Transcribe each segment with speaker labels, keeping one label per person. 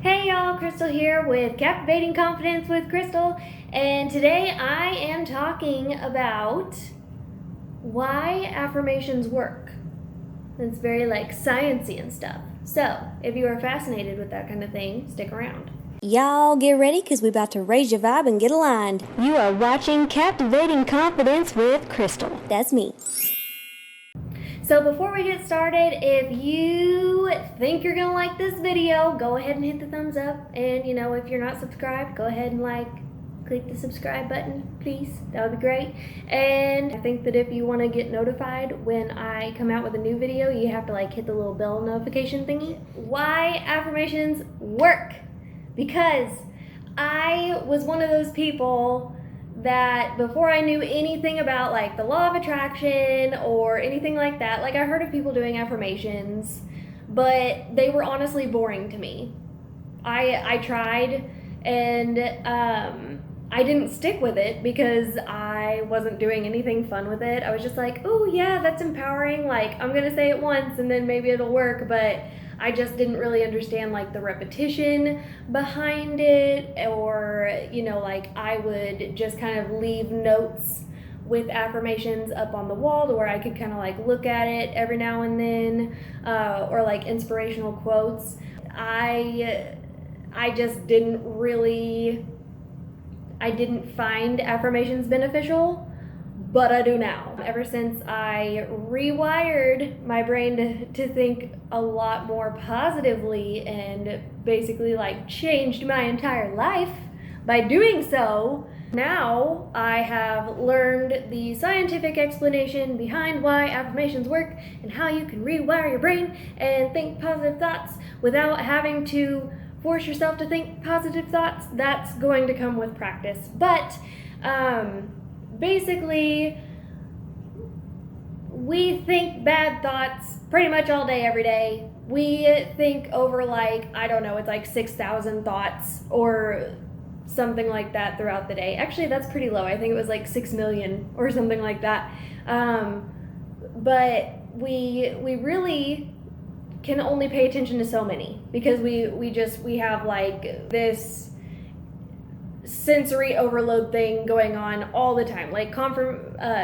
Speaker 1: Hey y'all, Crystal here with Captivating Confidence with Crystal, and today I am talking about why affirmations work. It's very sciencey and stuff. So, if you are fascinated with that kind of thing, stick around.
Speaker 2: Y'all get ready because we're about to raise your vibe and get aligned.
Speaker 3: You are watching Captivating Confidence with Crystal.
Speaker 2: That's me.
Speaker 1: So before we get started, if you think you're gonna like this video, go ahead and hit the thumbs up. And if you're not subscribed, go ahead and click the subscribe button, please. That would be great. And I think that if you want to get notified when I come out with a new video, you have to hit the little bell notification thingy. Why affirmations work? Because I was one of those people that before I knew anything about the law of attraction or anything like that, I heard of people doing affirmations, but they were honestly boring to me. I tried, and I didn't stick with it because I wasn't doing anything fun with it. I was just oh yeah, that's empowering, I'm gonna say it once and then maybe it'll work, but I just didn't really understand the repetition behind it, or I would just kind of leave notes with affirmations up on the wall to where I could kind of look at it every now and then, or inspirational quotes. I just didn't find affirmations beneficial, but I do now. Ever since I rewired my brain to think a lot more positively and basically changed my entire life by doing so, now I have learned the scientific explanation behind why affirmations work and how you can rewire your brain and think positive thoughts without having to force yourself to think positive thoughts. That's going to come with practice. But basically, we think bad thoughts pretty much all day, every day. We think over I don't know, it's 6,000 thoughts or something like that throughout the day. Actually, that's pretty low. I think it was 6 million or something like that. But we really can only pay attention to so many because we have this sensory overload thing going on all the time.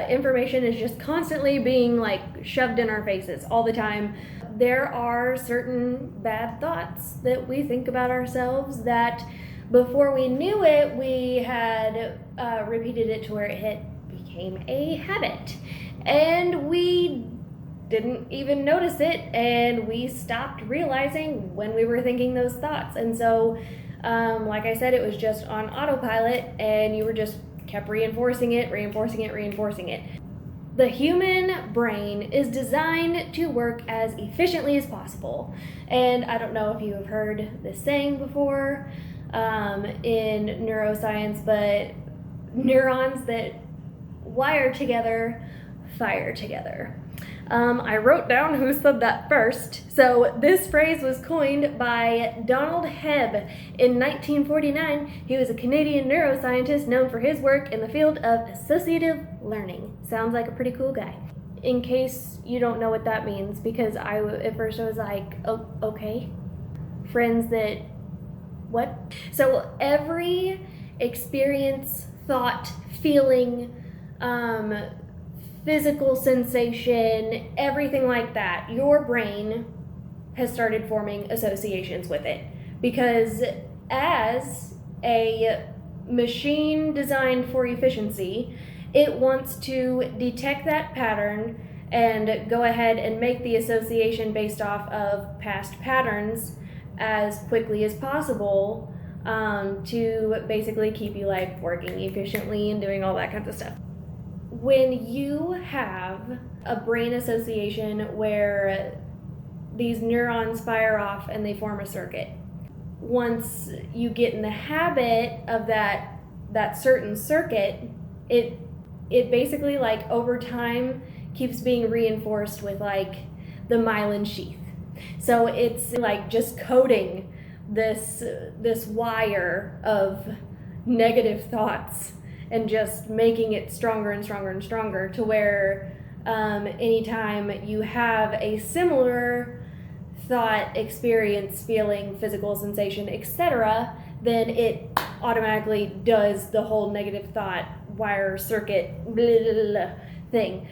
Speaker 1: Information is just constantly being shoved in our faces all the time. There are certain bad thoughts that we think about ourselves that before we knew it, we had repeated it to where it became a habit, and we didn't even notice it, and we stopped realizing when we were thinking those thoughts. And so like I said, it was just on autopilot, and you were just kept reinforcing it. The human brain is designed to work as efficiently as possible. And I don't know if you have heard this saying before in neuroscience, but neurons that wire together fire together. I wrote down who said that first. So this phrase was coined by Donald Hebb in 1949. He was a Canadian neuroscientist known for his work in the field of associative learning. Sounds like a pretty cool guy. In case you don't know what that means, because at first I was oh, okay. Friends that, what? So every experience, thought, feeling, physical sensation, everything like that, your brain has started forming associations with it. Because as a machine designed for efficiency, it wants to detect that pattern and go ahead and make the association based off of past patterns as quickly as possible, to basically keep you working efficiently and doing all that kinds of stuff. When you have a brain association where these neurons fire off and they form a circuit, once you get in the habit of that certain circuit, it basically over time keeps being reinforced with the myelin sheath. So it's just coating this wire of negative thoughts and just making it stronger and stronger and stronger to where anytime you have a similar thought, experience, feeling, physical sensation, etc., then it automatically does the whole negative thought wire circuit blah, blah, blah, thing.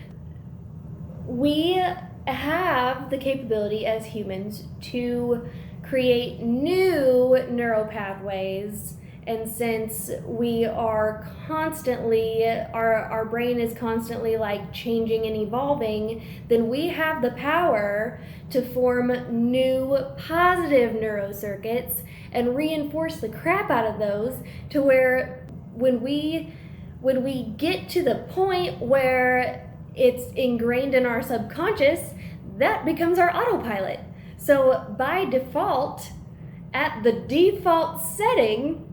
Speaker 1: We have the capability as humans to create new neural pathways, and since we are constantly, our brain is constantly like changing and evolving, then we have the power to form new positive neurocircuits and reinforce the crap out of those, to where when we get to the point where it's ingrained in our subconscious, that becomes our autopilot. So by default, at the default setting,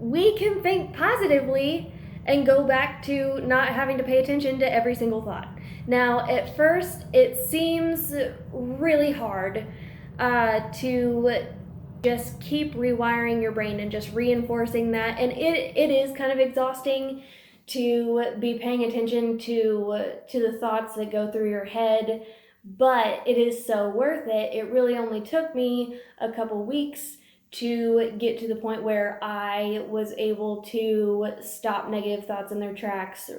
Speaker 1: we can think positively and go back to not having to pay attention to every single thought. Now, at first, it seems really hard to just keep rewiring your brain and just reinforcing that. And it is kind of exhausting to be paying attention to the thoughts that go through your head, but it is so worth it. It really only took me a couple weeks to get to the point where I was able to stop negative thoughts in their tracks,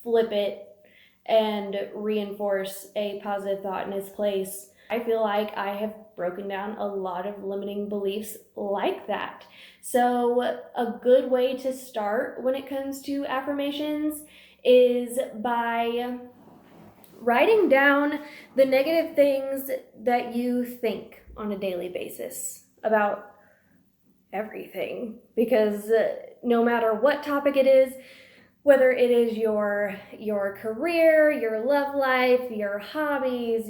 Speaker 1: flip it and reinforce a positive thought in its place. I feel like I have broken down a lot of limiting beliefs like that. So a good way to start when it comes to affirmations is by writing down the negative things that you think on a daily basis about everything, because no matter what topic it is, whether it is your career, your love life, your hobbies,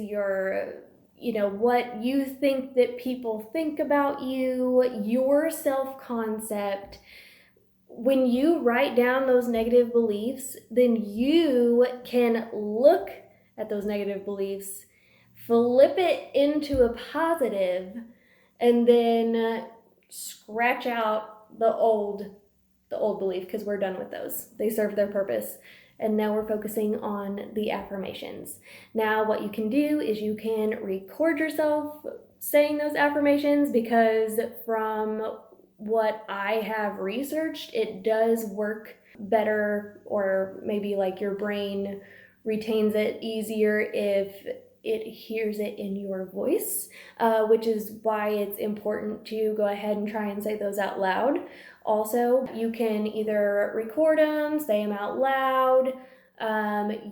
Speaker 1: what you think that people think about you, your self-concept, when you write down those negative beliefs, then you can look at those negative beliefs, flip it into a positive, and then scratch out the old belief, because we're done with those. They serve their purpose. And now we're focusing on the affirmations. Now what you can do is you can record yourself saying those affirmations, because from what I have researched, it does work better, or maybe like your brain retains it easier if it hears it in your voice, which is why it's important to go ahead and try and say those out loud. Also, you can either record them, say them out loud.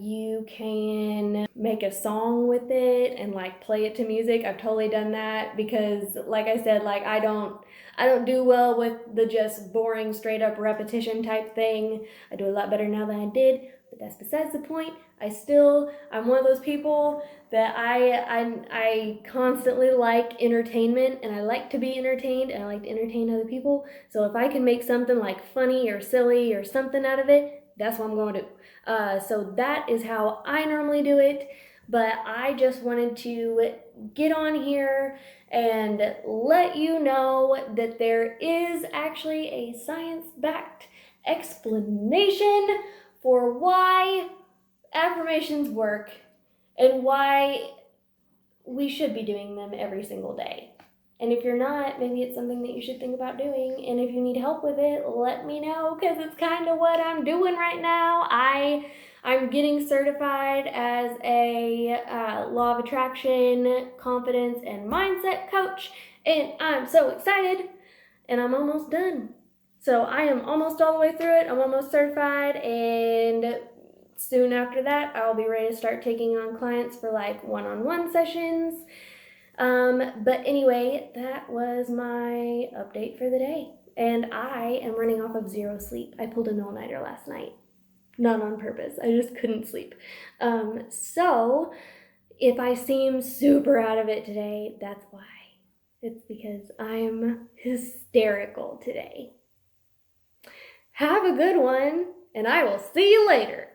Speaker 1: You can make a song with it and like play it to music. I've totally done that, because like I said, like I don't do well with the just boring straight up repetition type thing. I do a lot better now than I did, but that's besides the point. I'm one of those people that I constantly like entertainment, and I like to be entertained, and I like to entertain other people. So if I can make something like funny or silly or something out of it, that's what I'm going to do. So that is how I normally do it. But I just wanted to get on here and let you know that there is actually a science-backed explanation for why affirmations work and why we should be doing them every single day. And if you're not, maybe it's something that you should think about doing. And if you need help with it, let me know, because it's kind of what I'm doing right now. I'm getting certified as a law of attraction, confidence, and mindset coach. And I'm so excited. And I'm almost done. So I am almost all the way through it. I'm almost certified. And soon after that, I'll be ready to start taking on clients for like one-on-one sessions. But anyway, that was my update for the day. And I am running off of zero sleep. I pulled an all-nighter last night. Not on purpose. I just couldn't sleep. So if I seem super out of it today, that's why. It's because I'm hysterical today. Have a good one, and I will see you later.